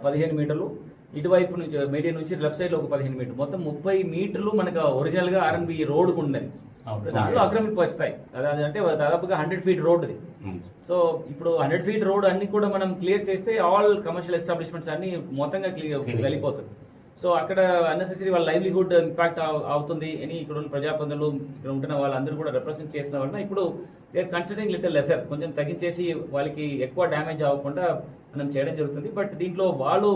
15 మీటర్లు, ఇటువైపు నుంచి మీడియం నుంచి లెఫ్ట్ సైడ్ లో ఒక 15 మీటర్లు, మొత్తం 30 మీటర్లు మనకు ఒరిజినల్ గా ఆర్ఎన్బి రోడ్డు ఉన్నది. దాంట్లో ఆక్రమింపస్తాయి అంటే దాదాపుగా 100 ఫీట్ రోడ్డుది. సో ఇప్పుడు 100 ఫీట్ రోడ్ అన్ని కూడా మనం క్లియర్ చేస్తే ఆల్ కమర్షియల్ ఎస్టాబ్లిష్మెంట్స్ అన్ని మొత్తంగా వెళ్ళిపోతుంది. సో అక్కడ అన్నెసెసరీ వాళ్ళ లైవ్లీహుడ్ ఇంపాక్ట్ అవుతుంది అని ఇక్కడ ఉన్న ప్రజాప్రతినిధులు, ఇక్కడ ఉంటున్న వాళ్ళందరూ కూడా రిప్రజెంట్ చేసిన వలన ఇప్పుడు they are considering little lesser, కొంచెం తగ్గించేసి వాళ్ళకి ఎక్కువ డ్యామేజ్ అవ్వకుండా మనం చేయడం జరుగుతుంది. బట్ దీంట్లో వాళ్ళు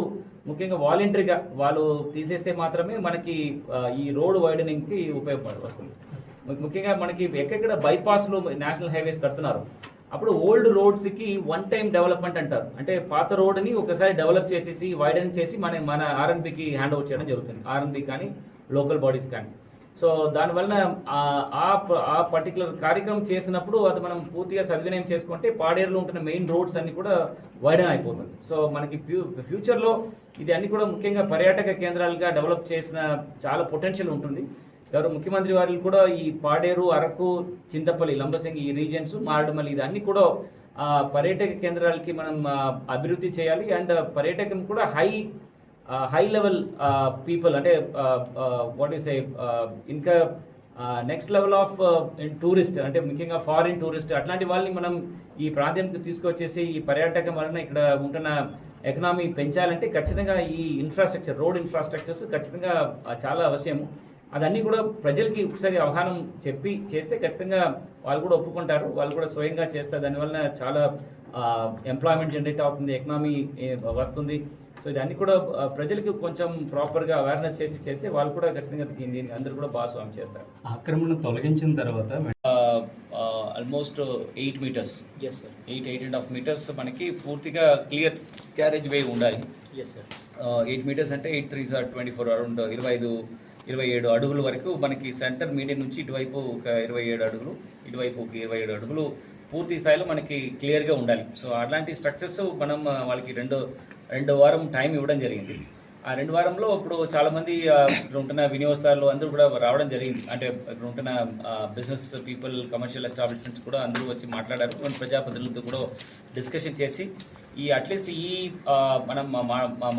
ముఖ్యంగా వాలంటరీగా వాళ్ళు తీసేస్తే మాత్రమే మనకి ఈ రోడ్ వైడనింగ్కి వస్తుంది. ముఖ్యంగా మనకి ఎక్కడెక్కడ బైపాస్లు నేషనల్ హైవేస్ కడుతున్నారు, అప్పుడు ఓల్డ్ రోడ్స్కి వన్ టైం డెవలప్మెంట్ అంటారు. అంటే పాత రోడ్ని ఒకసారి డెవలప్ చేసేసి వైడన్ చేసి మన ఆర్ఎన్బికి హ్యాండ్ ఓవర్ చేయడం జరుగుతుంది, ఆర్ఎన్బి కానీ లోకల్ బాడీస్ కానీ. సో దానివల్ల ఆ పర్టికులర్ కార్యక్రమం చేసినప్పుడు అది మనం పూర్తిగా సద్వినియోగం చేసుకుంటే పాడేరులో ఉంటున్న మెయిన్ రోడ్స్ అన్ని కూడా వైడన్ అయిపోతుంది. సో మనకి ఫ్యూచర్లో ఇది అన్ని కూడా ముఖ్యంగా పర్యాటక కేంద్రాలుగా డెవలప్ చేసిన చాలా పొటెన్షియల్ ఉంటుంది. ఎవరు ముఖ్యమంత్రి వారు కూడా ఈ పాడేరు, అరకు, చింతపల్లి, లంబసింగి ఈ రీజన్స్, మారడుమల్లి ఇది అన్ని కూడా పర్యాటక కేంద్రాలకి మనం అభివృద్ధి చేయాలి. అండ్ పర్యాటకం కూడా హై లెవెల్ పీపుల్, అంటే వాట్ యు సే ఇంకా నెక్స్ట్ లెవెల్ ఆఫ్ టూరిస్ట్, అంటే ముఖ్యంగా ఫారిన్ టూరిస్ట్ అట్లాంటి వాళ్ళని మనం ఈ ప్రాంతానికి తీసుకొచ్చేసి ఈ పర్యాటకం వలన ఇక్కడ ఉంటున్న ఎకనామీ పెంచాలంటే ఖచ్చితంగా ఈ ఇన్ఫ్రాస్ట్రక్చర్, రోడ్ ఇన్ఫ్రాస్ట్రక్చర్స్ ఖచ్చితంగా చాలా అవసరము. అదన్నీ కూడా ప్రజలకి ఒకసారి అవగాహన చెప్పి చేస్తే ఖచ్చితంగా వాళ్ళు కూడా ఒప్పుకుంటారు, వాళ్ళు కూడా స్వయంగా చేస్తారు. దానివల్ల చాలా ఎంప్లాయ్మెంట్ జనరేట్ అవుతుంది, ఎకనామీ వస్తుంది. సో ఇదన్నీ కూడా ప్రజలకి కొంచెం ప్రాపర్గా అవేర్నెస్ చేస్తే వాళ్ళు కూడా ఖచ్చితంగా దీన్ని అందరూ కూడా భాగస్వామ్యం చేస్తారు. ఆక్రమణ తొలగించిన తర్వాత ఆల్మోస్ట్ 8 మీటర్స్, 8.5 మీటర్స్ మనకి పూర్తిగా క్లియర్ క్యారేజ్ వే ఉండాలి. 8 మీటర్స్ అంటే 8 3 24, అరౌండ్ 27 అడుగుల వరకు మనకి సెంటర్ మీడియం నుంచి ఇటువైపు ఒక 27 అడుగులు, ఇటువైపు ఒక 27 అడుగులు పూర్తి స్థాయిలో మనకి క్లియర్గా ఉండాలి. సో అలాంటి స్ట్రక్చర్స్ మనం వాళ్ళకి రెండు వారం టైం ఇవ్వడం జరిగింది. ఆ 2 వారంలో ఇప్పుడు చాలామంది ఇక్కడ ఉంటున్న వినియోగదారులు అందరూ కూడా రావడం జరిగింది. అంటే ఇక్కడ ఉంటున్న బిజినెస్ పీపుల్, కమర్షియల్ ఎస్టాబ్లిష్మెంట్స్ కూడా అందరూ వచ్చి మాట్లాడారు. మన ప్రజాప్రతినిధులతో కూడా డిస్కషన్ చేసి ఈ అట్లీస్ట్ ఈ మనం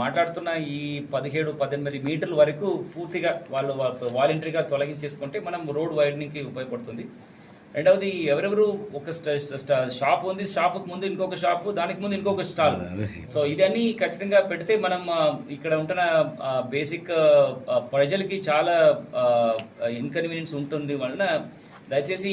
మాట్లాడుతున్న ఈ 17-18 మీటర్ల వరకు పూర్తిగా వాళ్ళు వాలంటరీగా తొలగించేసుకుంటే మనం రోడ్ వైడనింగ్కి ఉపయోగపడుతుంది. రెండవది ఎవరెవరు ఒక షాప్ ఉంది, షాపుకి ముందు ఇంకొక షాపు, దానికి ముందు ఇంకొక స్టాల్. సో ఇదన్నీ ఖచ్చితంగా పెడితే మనం ఇక్కడ ఉంటున్న బేసిక్ ప్రజలకి చాలా ఇన్కన్వీనియన్స్ ఉంటుంది వలన దయచేసి